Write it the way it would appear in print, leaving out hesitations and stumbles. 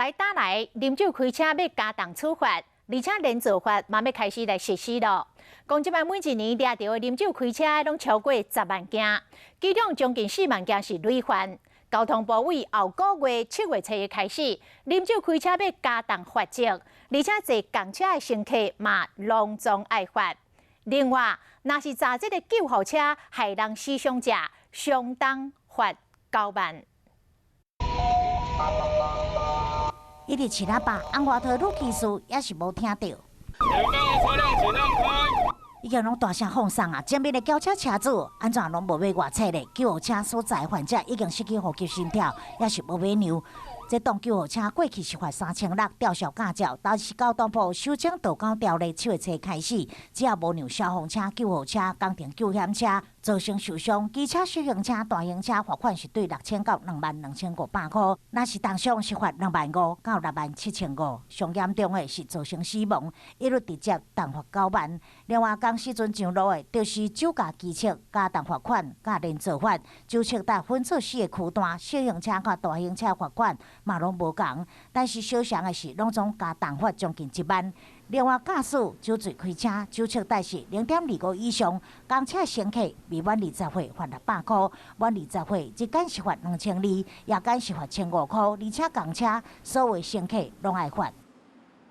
台打来啉酒开车要加重处罚，而且连坐法嘛要开始来实施咯。讲即摆每一年抓到的啉酒开车拢超过10万件，其中将近4万件是累犯。交通部为后个月7月初开始，啉酒开车要加重罚则，而且坐公车的乘客嘛隆重爱罚。另外，若是查这个救护车害人死伤者，相当罚9万。伊伫饲喇叭，按外头女技师也是无听到。前方的车辆请让开。已经拢大声放送啊！前面的轿车车主安怎拢无要外侧咧？救护车所在患者已经失去呼吸心跳，也是无要让。这栋救护车过去是罚3600吊销驾照，但是交通部修正道交条例7月初开始，只要无让消防车、救护车、工程救险车造成受伤，机车、小型车、大型车罚款是对6000到22500块，若是当伤是罚25000到67500。上严重的是造成死亡，一律直接重罚9万。另外，当时阵上路的，就是酒驾机车加重罚款、加连坐法，酒测带分错死的区段，小型车甲大型车罚款。嘛拢无共，但是小常的是拢总加重罚将近1万。另外，驾驶酒醉开车，酒测带是0.25以上，公车乘客未满20岁罚600块，满20岁一间是罚2200，夜间是罚1500块，而且公车所有乘客拢爱罚。